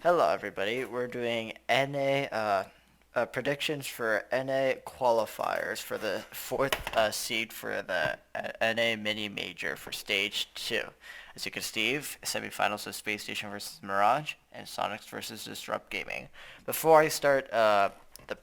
Hello, everybody. We're doing NA predictions for NA qualifiers for the fourth seed for the NA mini major for stage 2. As you can see, semifinals of Space Station versus Mirage and Sonics versus Disrupt Gaming. Before I start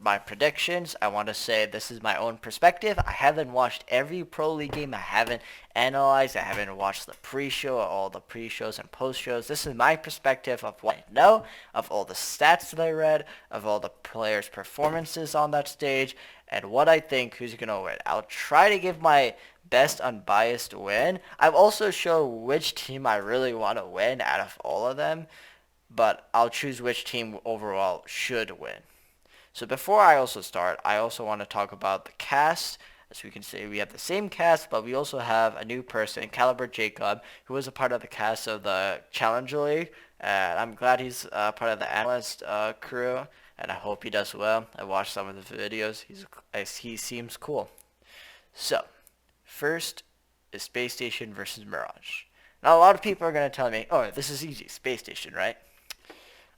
my predictions, I want to say this is my own perspective. I haven't watched every Pro League game. I haven't analyzed. I haven't watched the pre-show, all the pre-shows and post-shows. This is my perspective of what I know, of all the stats that I read, of all the players' performances on that stage, and what I think who's going to win. I'll try to give my best unbiased win. I'll also show which team I really want to win out of all of them, but I'll choose which team overall should win. So before I also start, I also want to talk about the cast. As we can see, we have the same cast, but we also have a new person, Caliber Jacob, who was a part of the cast of the Challenger League. And I'm glad he's part of the analyst crew, and I hope he does well. I watched some of the videos. He seems cool. So, first is Space Station versus Mirage. Now, a lot of people are going to tell me, oh, this is easy, Space Station, right?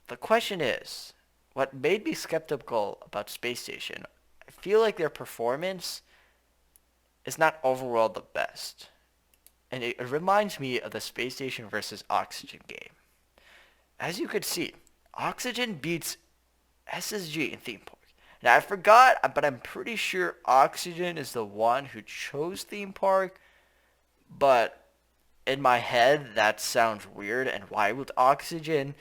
The question is, what made me skeptical about Space Station, I feel like their performance is not overall the best. And it reminds me of the Space Station versus Oxygen game. As you could see, Oxygen beats SSG in Theme Park. Now I forgot, but I'm pretty sure Oxygen is the one who chose Theme Park, but in my head that sounds weird, and why would Oxygen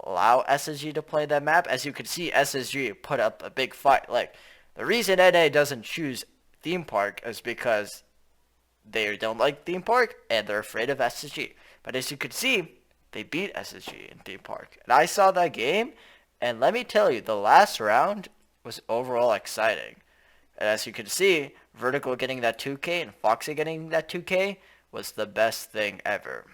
allow SSG to play that map? As you can see, SSG put up a big fight. Like, the reason NA doesn't choose Theme Park is because they don't like Theme Park and they're afraid of SSG. But as you can see, they beat SSG in Theme Park. And I saw that game, and let me tell you, the last round was overall exciting. And as you can see, Vertical getting that 2K and Foxy getting that 2K was the best thing ever.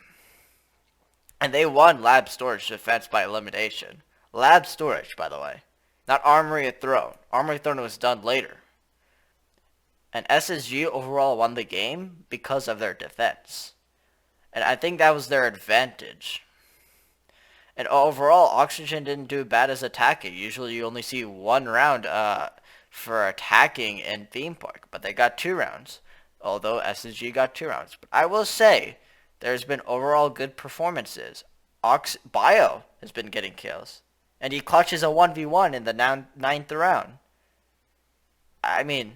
And they won Lab Storage Defense by elimination. Lab Storage, by the way. Not Armory of Throne. Armory of Throne was done later. And SSG overall won the game because of their defense. And I think that was their advantage. And overall, Oxygen didn't do bad as attacking. Usually you only see one round for attacking in Theme Park. But they got 2 rounds. Although SSG got 2 rounds. But I will say, there's been overall good performances. Bio has been getting kills. And he clutches a 1v1 in the 9th round. I mean,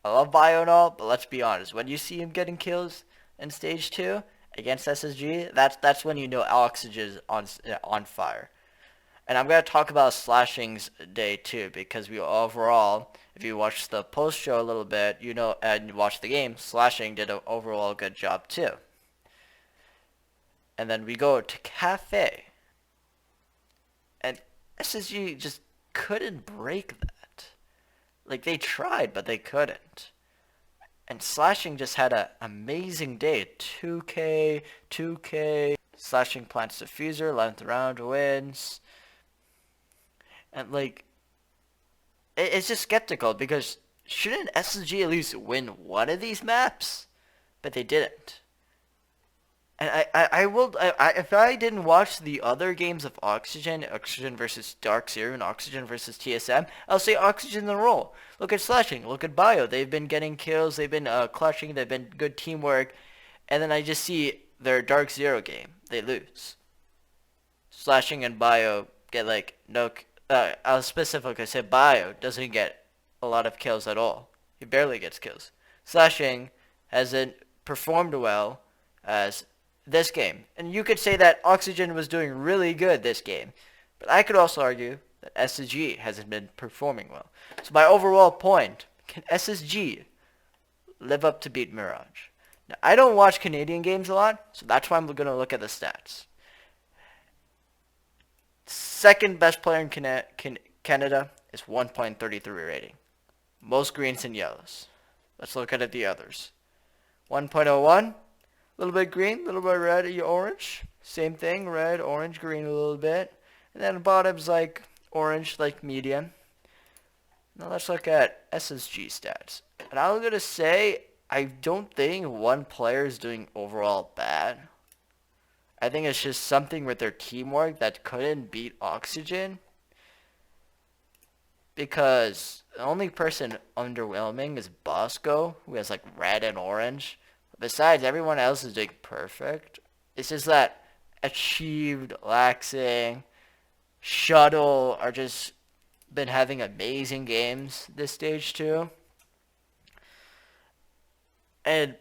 I love Bio and all, but let's be honest. When you see him getting kills in Stage 2 against SSG, that's when you know Oxygen is on fire. And I'm going to talk about Slashing's day too, because we overall, if you watch the post show a little bit, you know, and watch the game, Slashing did an overall good job too. And then we go to Cafe. And SSG just couldn't break that. Like, they tried, but they couldn't. And Slashing just had an amazing day. 2K, 2K. Slashing plants Diffuser, 11th round, wins. And, like, it's just skeptical because shouldn't SSG at least win one of these maps? But they didn't. And if I didn't watch the other games of Oxygen versus Dark Zero and Oxygen versus TSM, I'll say Oxygen in the role. Look at Slashing, look at Bio. They've been getting kills, they've been clutching, they've been good teamwork. And then I just see their Dark Zero game, they lose. Slashing and Bio get like no. I'll specifically say Bio doesn't get a lot of kills at all. He barely gets kills. Slashing hasn't performed well as this game. And you could say that Oxygen was doing really good this game. But I could also argue that SSG hasn't been performing well. So my overall point, can SSG live up to beat Mirage? Now, I don't watch Canadian games a lot, so that's why I'm going to look at the stats. Second best player in Canada is 1.33 rating. Most greens and yellows. Let's look at the others. 1.01. A little bit green, a little bit red, orange. Same thing, red, orange, green a little bit. And then the bottom's like orange, like medium. Now let's look at SSG stats. And I'm going to say, I don't think one player is doing overall bad. I think it's just something with their teamwork that couldn't beat Oxygen, because the only person underwhelming is Bosco, who has like red and orange. Besides, everyone else is doing perfect. It's just that Achieved, Laxing, Shuttle are just been having amazing games this stage too. And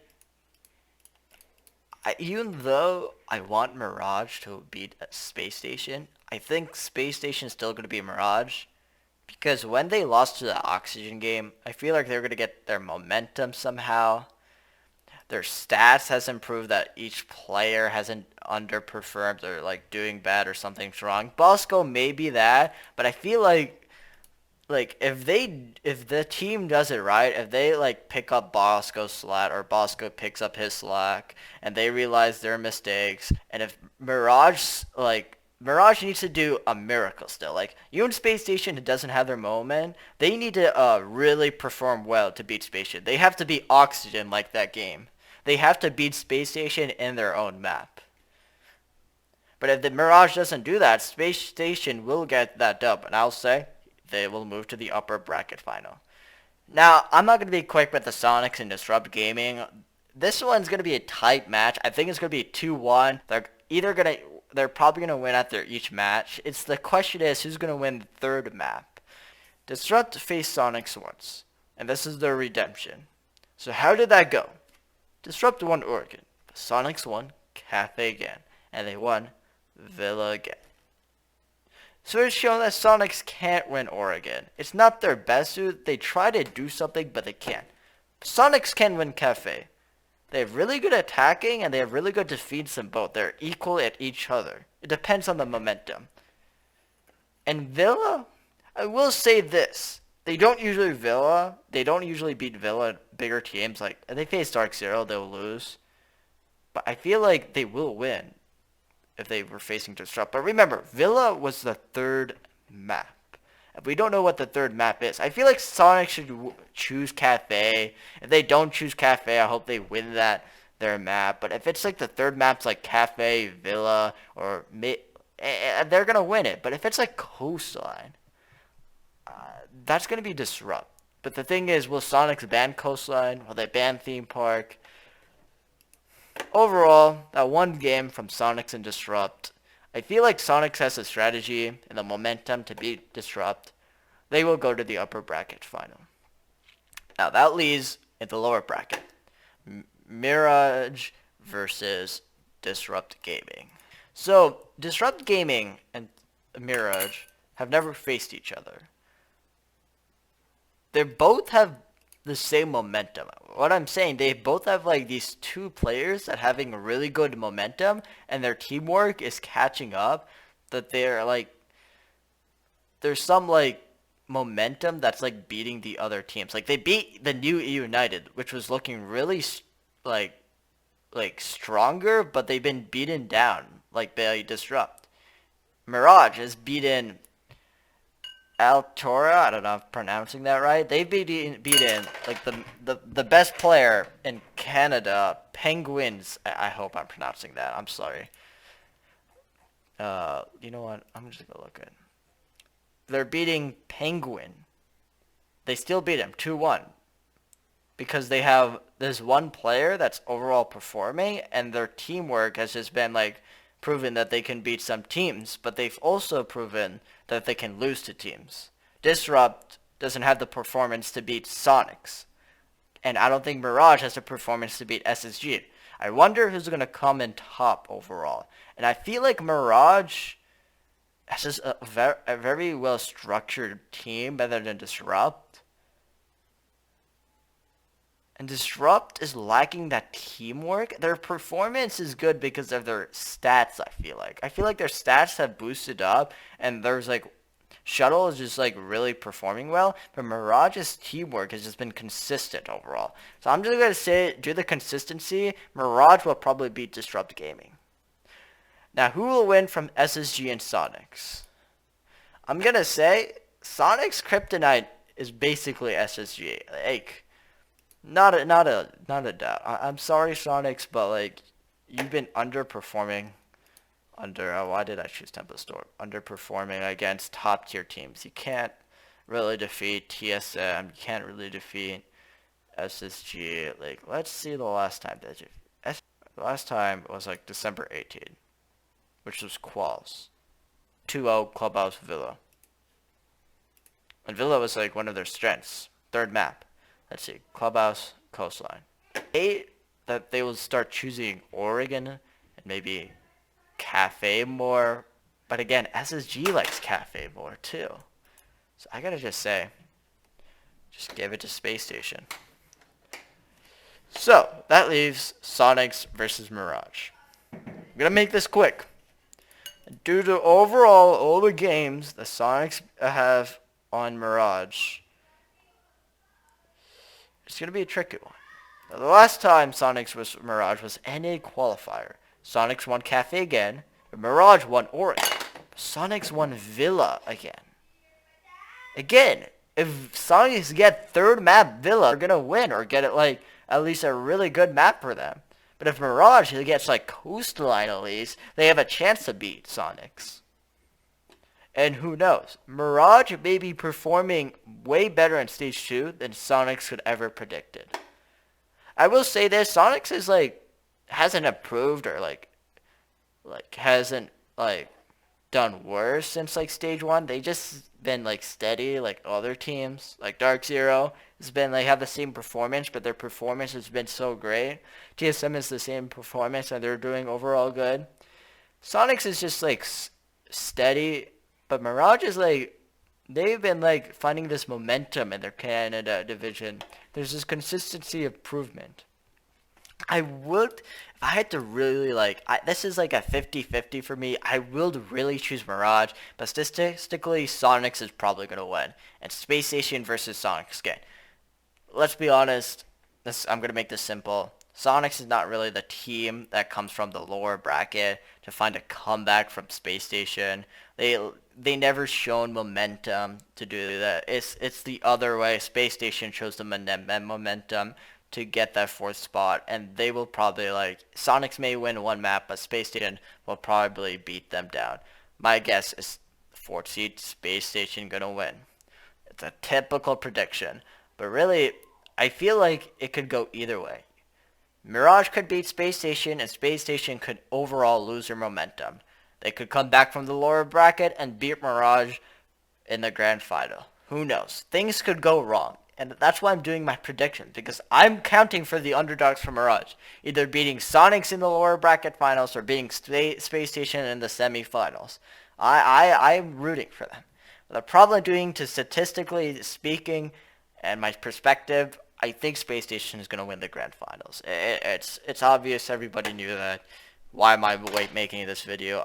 even though I want Mirage to beat Space Station, I think Space Station is still going to be Mirage. Because when they lost to the Oxygen game, I feel like they're going to get their momentum somehow. Their stats has improved, that each player hasn't underperformed or like doing bad or something's wrong. Bosco may be that, but I feel like if the team does it right, if they like pick up Bosco's slack or Bosco picks up his slack and they realize their mistakes, and if Mirage needs to do a miracle still. Like even Space Station doesn't have their moment. They need to really perform well to beat Space Station. They have to beat Oxygen like that game. They have to beat Space Station in their own map. But if the Mirage doesn't do that, Space Station will get that dub, and I'll say they will move to the upper bracket final. Now, I'm not going to be quick with the Sonics and Disrupt Gaming. This one's going to be a tight match. I think it's going to be 2-1. They're probably going to win after each match. The question is who's going to win the third map. Disrupt faced Sonics once, and this is their redemption. So how did that go? Disrupt won Oregon, but Sonics won Cafe again, and they won Villa again. So it's shown that Sonics can't win Oregon. It's not their best suit. They try to do something, but they can't. Sonics can win Cafe. They have really good attacking, and they have really good defense in both. They're equal at each other. It depends on the momentum. And Villa, I will say this. They don't usually beat Villa bigger teams. Like, if they face Dark Zero, they'll lose. But I feel like they will win if they were facing Disrupt. But remember, Villa was the third map. If we don't know what the third map is, I feel like Sonic should choose Cafe. If they don't choose Cafe, I hope they win their map. But if it's like the third map's like Cafe, Villa, or they're gonna win it. But if it's like Coastline, that's gonna be Disrupt. But the thing is, will Sonics ban Coastline? Will they ban Theme Park? Overall, that one game from Sonics and Disrupt, I feel like Sonics has the strategy and the momentum to beat Disrupt. They will go to the upper bracket final. Now that leaves in the lower bracket, Mirage versus Disrupt Gaming. So Disrupt Gaming and Mirage have never faced each other. They both have the same momentum. What I'm saying, they both have like these two players that having really good momentum, and their teamwork is catching up. That they're like, there's some like momentum that's like beating the other teams. Like they beat the new United, which was looking really like stronger, but they've been beaten down like by Disrupt. Mirage has beaten Altora, I don't know if I'm pronouncing that right. They've beaten like the best player in Canada, Penguins. I hope I'm pronouncing that. I'm sorry. You know what? I'm just gonna look at. They're beating Penguin. They still beat him 2-1 because they have this one player that's overall performing, and their teamwork has just been like proven that they can beat some teams, but they've also proven that they can lose to teams. Disrupt doesn't have the performance to beat Sonics, and I don't think Mirage has the performance to beat SSG. I wonder who's going to come in top overall. And I feel like Mirage has just a very well-structured team better than Disrupt. And Disrupt is lacking that teamwork. Their performance is good because of their stats, I feel like. I feel like their stats have boosted up, and there's like, Shuttle is just like really performing well, but Mirage's teamwork has just been consistent overall. So I'm just going to say, due to the consistency, Mirage will probably beat Disrupt Gaming. Now, who will win from SSG and Sonics? I'm going to say Sonics Kryptonite is basically SSG. Like, not a doubt. I'm sorry, Sonics, but like you've been underperforming why did I choose Tempo Storm? Underperforming against top tier teams. You can't really defeat TSM. You can't really defeat SSG. Like, let's see the last time that you. The last time was like December 18th, which was Quals. 2-0 Clubhouse Villa. And Villa was like one of their strengths. Third map. Let's see. Clubhouse, Coastline. That they will start choosing Oregon and maybe Cafe more. But again, SSG likes Cafe more too. So I gotta just say, just give it to Space Station. So that leaves Sonics versus Mirage. I'm gonna make this quick. Due to overall all the games the Sonics have on Mirage, it's gonna be a tricky one. Now, the last time Sonics was Mirage was NA Qualifier. Sonics won Cafe again, but Mirage won Oregon. Sonics won Villa again. Again, if Sonics get third map Villa, they're gonna win or get it like at least a really good map for them. But if Mirage gets like Coastline at least, they have a chance to beat Sonics. And who knows? Mirage may be performing way better in Stage 2 than Sonics could ever predicted. I will say this, Sonics is like hasn't improved or like hasn't like done worse since like Stage 1. They just been like steady like other teams. Like Dark Zero has been like have the same performance, but their performance has been so great. TSM is the same performance and they're doing overall good. Sonics is just like steady, but Mirage is like they've been like finding this momentum in their Canada division. There's this consistency of improvement. I would, if I had to really like, this is like a 50-50 for me. I will really choose Mirage, but statistically, Sonics is probably going to win. And Space Station versus Sonics again. Let's be honest, I'm going to make this simple. Sonics is not really the team that comes from the lower bracket to find a comeback from Space Station. They never shown momentum to do that. It's the other way. Space Station shows the momentum to get that fourth spot, and they will probably like Sonics may win one map, but Space Station will probably beat them down. My guess is fourth seed Space Station gonna win. It's a typical prediction, but really I feel like it could go either way. Mirage could beat Space Station, and Space Station could overall lose their momentum. They could come back from the lower bracket and beat Mirage in the grand final. Who knows? Things could go wrong. And that's why I'm doing my predictions, because I'm counting for the underdogs from Mirage. Either beating Sonics in the lower bracket finals or beating Space Station in the semifinals. I'm rooting for them. The problem doing to statistically speaking and my perspective, I think Space Station is going to win the grand finals. It's obvious, everybody knew that. Why am I making this video?